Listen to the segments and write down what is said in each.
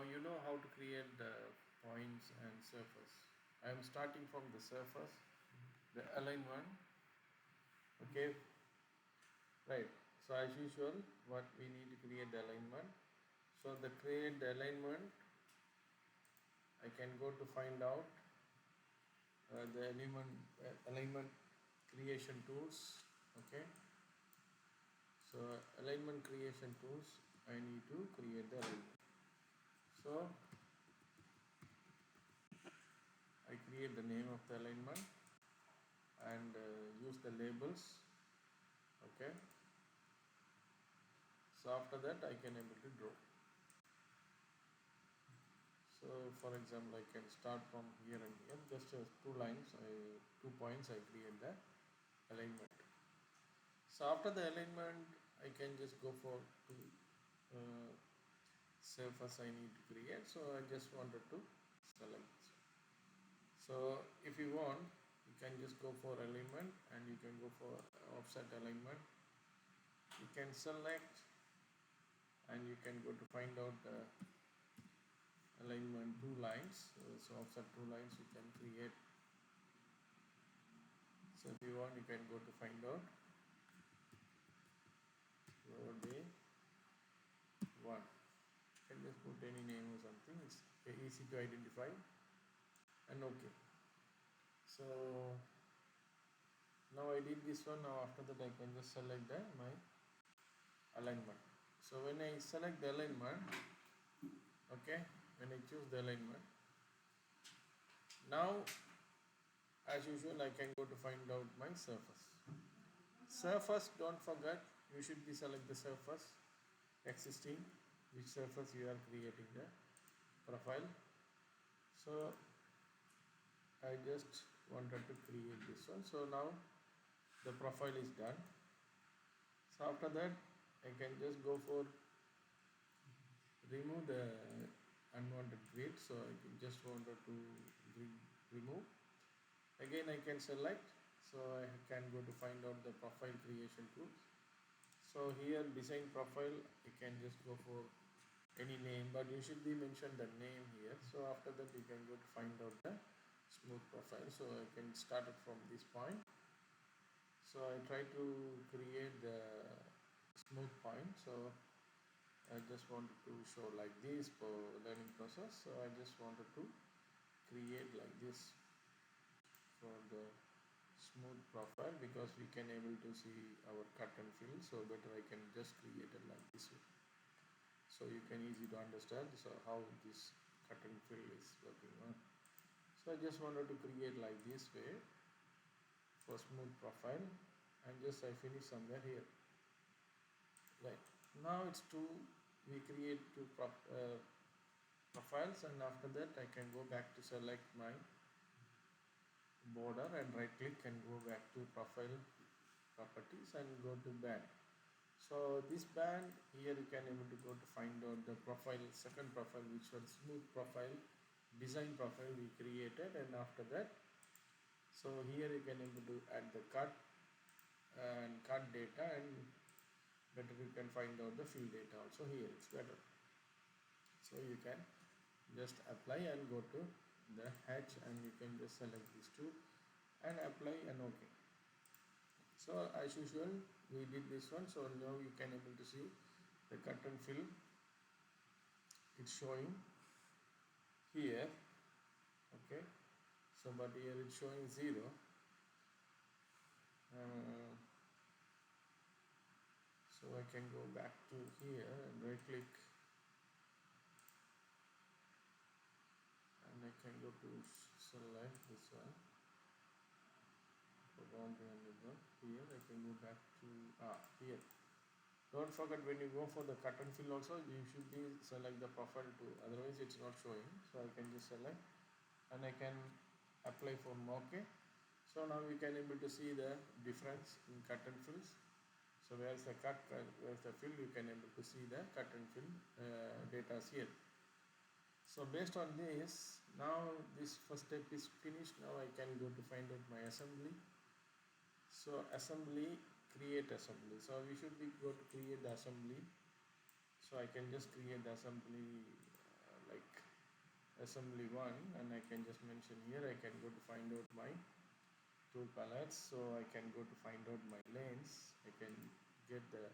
Now you know how to create the points and surface. I am starting from the surface, the align one. Okay, right. So as usual, what we need to create the alignment. So the create the alignment, I can go to find out the alignment creation tools. Okay. So alignment creation tools, I need to create the alignment. So I create the name of the alignment and use the labels. Okay. So after that I can able to draw. So for example, I can start from here and here, just 2 lines, 2 points, I create the alignment. So after the alignment, I can just go for uh, surface I need to create. So I just wanted to select this. So if you want, you can just go for alignment and you can go for offset alignment. You can select and you can go to find out the alignment 2 lines. So offset 2 lines you can create. So if you want, you can go to find out road A1. You can just put any name or something. It's easy to identify and okay. So now I did this one. Now after that I can just select my alignment. So when I select the alignment, okay, when I choose the alignment, now as usual I can go to find out my surface. Surface, don't forget, you should be select the surface existing, which surface you are creating the profile. So I just wanted to create this one. So now the profile is done. So after that I can just go for remove the unwanted grid. So I just wanted to remove. Again I can select. So I can go to find out the profile creation tools. So here design profile, you can just go for any name, but you should be mentioned the name here. So after that you can go to find out the smooth profile. So I can start it from this point. So I try to create the smooth point. So I just wanted to show like this for learning process. So I just wanted to create like this for the smooth profile, because we can able to see our cut and fill. So better I can just create it like this way. So you can easy to understand so how this cut and fill is working on. So I just wanted to create like this way for smooth profile, and just I finish somewhere here. Right now it's two. We create two profiles, and after that I can go back to select my border and right click and go back to profile properties and go to band. So this band here you can able to go to find out the profile, second profile, which was smooth profile, design profile we created. And after that, so here you can able to add the cut and cut data, and better you can find out the fill data also. Here it's better. So you can just apply and go to the hatch, and you can just select these two and apply and OK. So as usual we did this one. So now you can able to see the cut and fill, it's showing here. Okay, so but here it's showing 0. So I can go back to here and right click, and I can go to select this one for boundary and one. Here I can go back to here. Don't forget, when you go for the cut and fill also, you should be select the profile too, otherwise it's not showing. So I can just select and I can apply for OK. So now we can able to see the difference in cut and fills. So where's the cut, where's the fill, you can able to see the cut and fill data here. So based on this, now this first step is finished. Now I can go to find out my assembly. So assembly, create assembly. So we should be go to create the assembly. So I can just create the assembly like assembly 1, and I can just mention here. I can go to find out my tool palettes, so I can go to find out my lanes. I can get the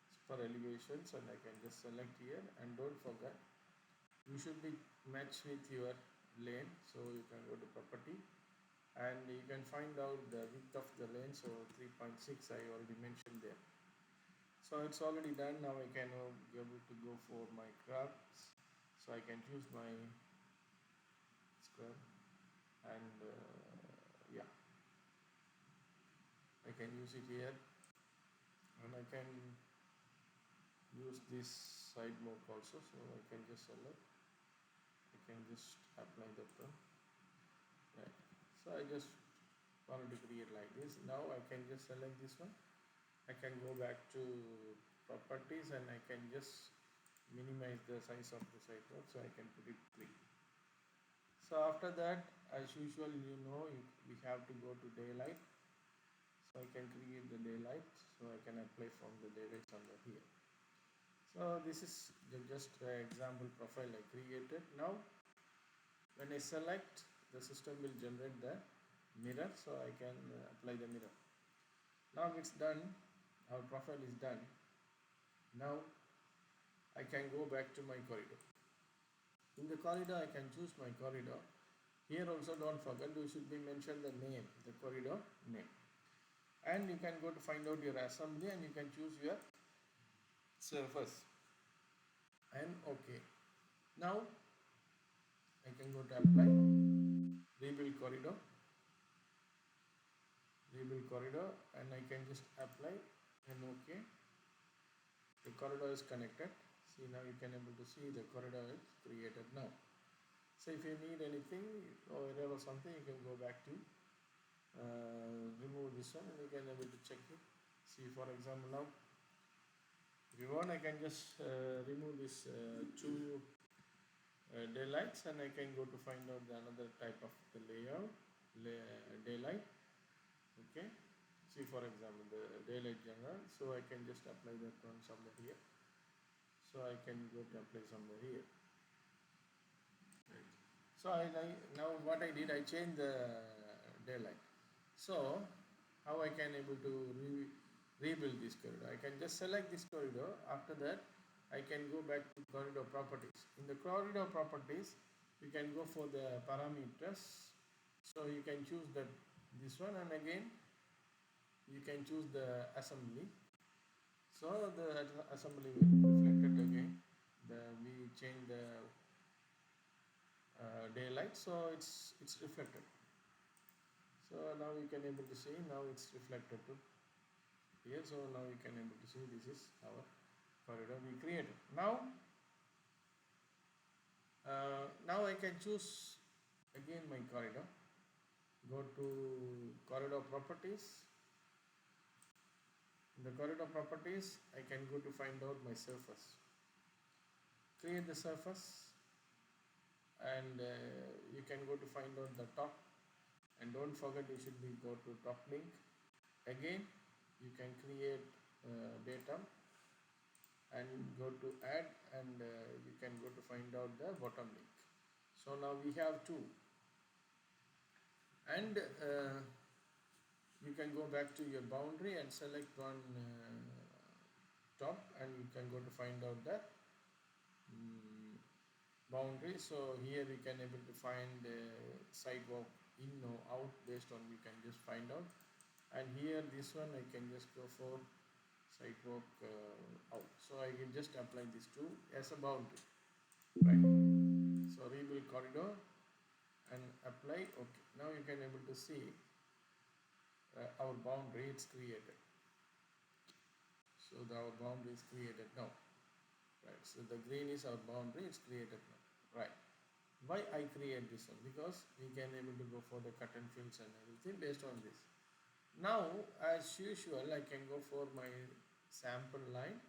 spur elevations, and I can just select here, and don't forget you should be matched with your lane, so you can go to property and you can find out the width of the lane. So 3.6 I already mentioned there. So it's already done. Now I can be able to go for my crafts, so I can choose my square, and yeah, I can use it here, and I can use this side mode also. So I can just select, I can just apply that one, right. So I just wanted to create like this. Now I can just select this one. I can go back to properties, and I can just minimize the size of the side mode, so I can put it 3. So after that, as usual, we have to go to daylight. So I can create the daylight, so I can apply from the daylight under here. So this is just an example profile I created. Now when I select, the system will generate the mirror, so I can apply the mirror. Now it's done, our profile is done. Now I can go back to my corridor. In the corridor, I can choose my corridor. Here also don't forget, you should be mention the name, the corridor name. And you can go to find out your assembly, and you can choose your surface, and OK. Now I can go to apply, rebuild corridor, and I can just apply, and OK. The corridor is connected. See, now you can able to see the corridor is created now. So if you need anything or error or something, you can go back to remove this one, and you can able to check it. See, for example, now if you want, I can just remove this 2 daylights, and I can go to find out the another type of the layout, daylight. Okay, see, for example, the daylight general. So I can just apply that one somewhere here. So I can go to apply somewhere here. Right. So now what I did, I changed the daylight. So how I can able to rebuild this corridor? I can just select this corridor. After that, I can go back to corridor properties. In the corridor properties, you can go for the parameters. So you can choose this one, and again you can choose the assembly. So the assembly will reflect it again. We change the daylight, so it's reflected. So now you can able to see, now it's reflected to here. So now you can able to see this is our corridor we created. Now I can choose again my corridor. Go to corridor properties. In the corridor properties, I can go to find out my surface. Create the surface, and you can go to find out the top, and don't forget you should be go to top link. Again you can create data, and go to add, and you can go to find out the bottom link. So now we have 2, and you can go back to your boundary and select one top, and you can go to find out the boundary. So here we can able to find sidewalk in or out, based on you can just find out. And here this one I can just go for sidewalk out. So I can just apply these 2 as a boundary, right? So rebuild corridor and apply. Okay, now you can able to see our boundary it's created. So our boundary is created now, right? So the green is our boundary, it's created now, right? Why I create this one? Because we can able to go for the cut and fills and everything based on this. Now as usual, I can go for my sample line.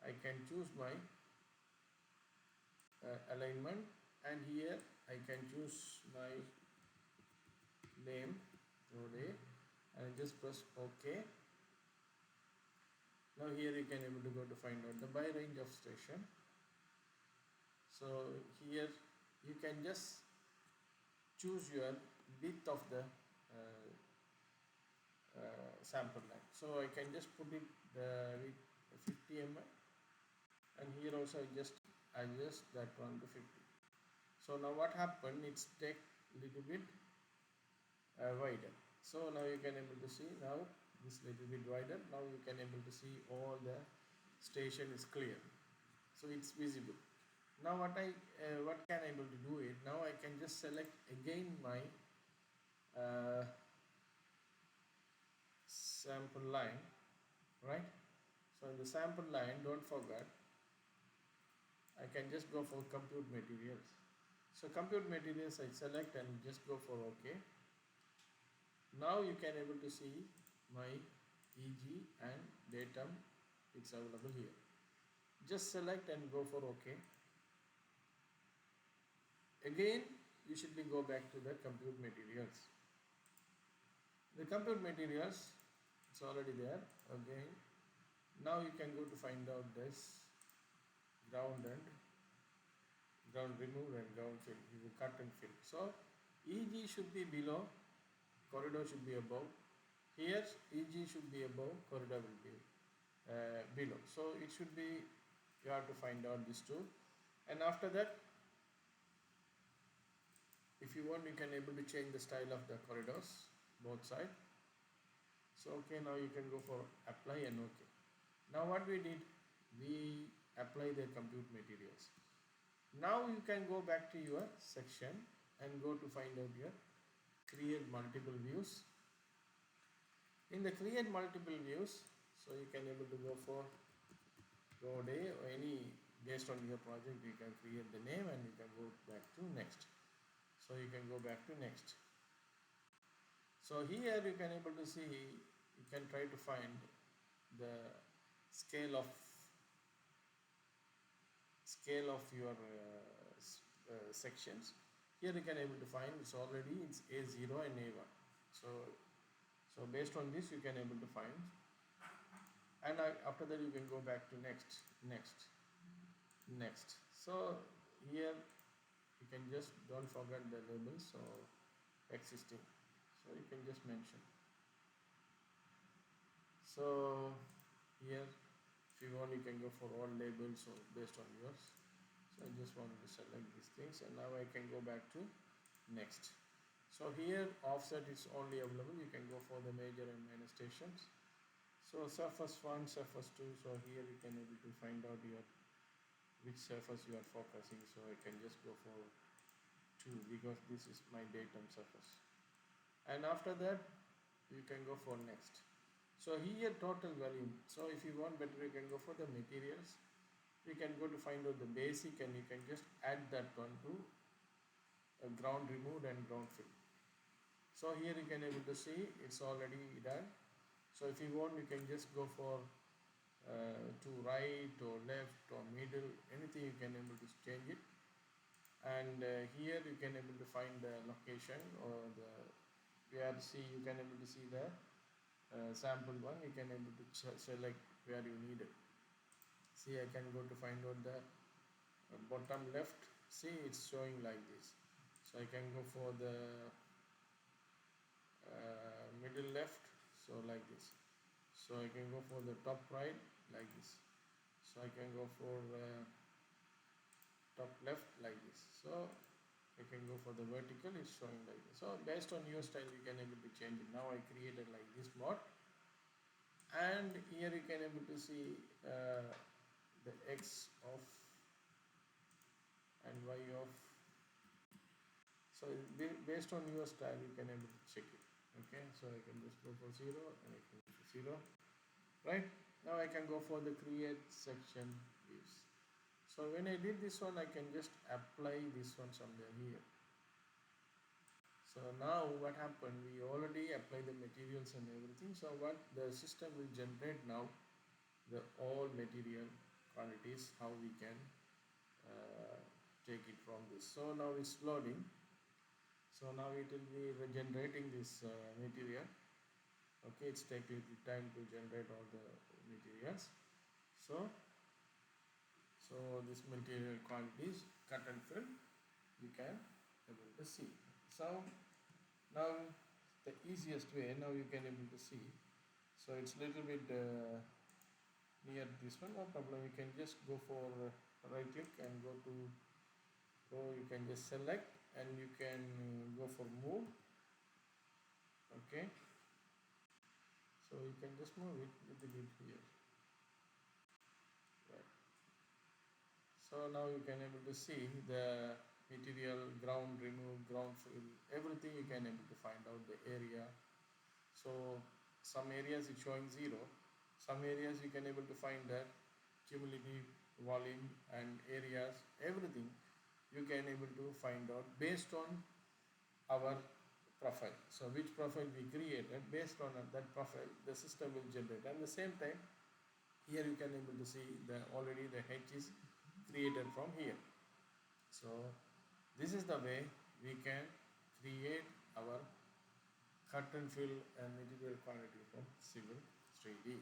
I can choose my alignment, and here I can choose my name today, and just press OK. Now here you can able to go to find out the by range of station. So here you can just choose your width of the sample line. So I can just put it with 50 mm, and here also I just adjust that one to 50. So now what happened, it's take little bit wider. So now you can able to see now this little bit wider. Now you can able to see all the station is clear, so it's visible. Now what can I able to do it, now I can just select again my uh, sample line, right? So in the sample line, don't forget, I can just go for compute materials. So compute materials I select and just go for OK. Now you can able to see my EG and datum, it's available here. Just select and go for OK. Again you should be go back to the compute materials. The compute materials, it's already there. Again, now you can go to find out this ground and ground remove and ground fill. You will cut and fill. So EG should be below, corridor should be above. Here EG should be above, corridor will be below. So it should be, you have to find out these two. And after that, if you want, you can able to change the style of the corridors, both side. So okay, now you can go for apply and OK. Now what we did, we apply the compute materials. Now you can go back to your section and go to find out your create multiple views. In the create multiple views, so you can able to go for road A or any, based on your project you can create the name and you can go back to next. So you can go back to next. So here you can able to see, you can try to find the scale of your sections. Here you can able to find, it's already it's A0 and A1. So based on this you can able to find, and after that you can go back to next. So here you can just don't forget the labels, so existing, so you can just mention. So here if you want you can go for all labels, so based on yours. So I just want to select these things, and now I can go back to next. So here offset is only available, you can go for the major and minor stations. So surface 1, surface 2, so here you can able to find out your which surface you are focusing. So I can just go for 2 because this is my datum surface. And after that you can go for next. So here total volume, so if you want better you can go for the materials. You can go to find out the basic and you can just add that one to ground removed and ground fill. So here you can able to see it's already done. So if you want you can just go for to right or left or middle, anything you can able to change it. And here you can able to find the location or the VRC, you can able to see the sample one, you can able to select where you need it. See, I can go to find out the bottom left, see it's showing like this. So I can go for the middle left, so like this. So I can go for the top right like this. So I can go for top left like this. So I can go for the vertical, it's showing like this. So based on your style you can able to change it. Now I created like this mod, and here you can able to see the X of and Y of. So based on your style you can able to check it. Okay, so I can just go for 0 and I can go for 0. Right, now I can go for the create section views. So when I did this one I can just apply this one somewhere here. So now what happened, we already applied the materials and everything. So what the system will generate now, the all material quantities, how we can take it from this. So now it's loading. So now it will be generating this material. Okay, it's taking time to generate all the materials. So this material quantities cut and fill. you can able to see. So now the easiest way, now you can able to see. So it's little bit near this one, no problem. You can just go for right click and go to you can just select and you can go for move. Okay, so you can just move it with the grid here, right? So now you can able to see the material, ground remove, ground fill, everything you can able to find out the area. So some areas it's showing 0, some areas you can able to find that cumulative volume and areas, everything you can able to find out based on our profile. So which profile we created, based on that profile the system will generate. And at the same time here you can able to see the already the H is created from here. So this is the way we can create our cut and fill and material quantity from civil 3D.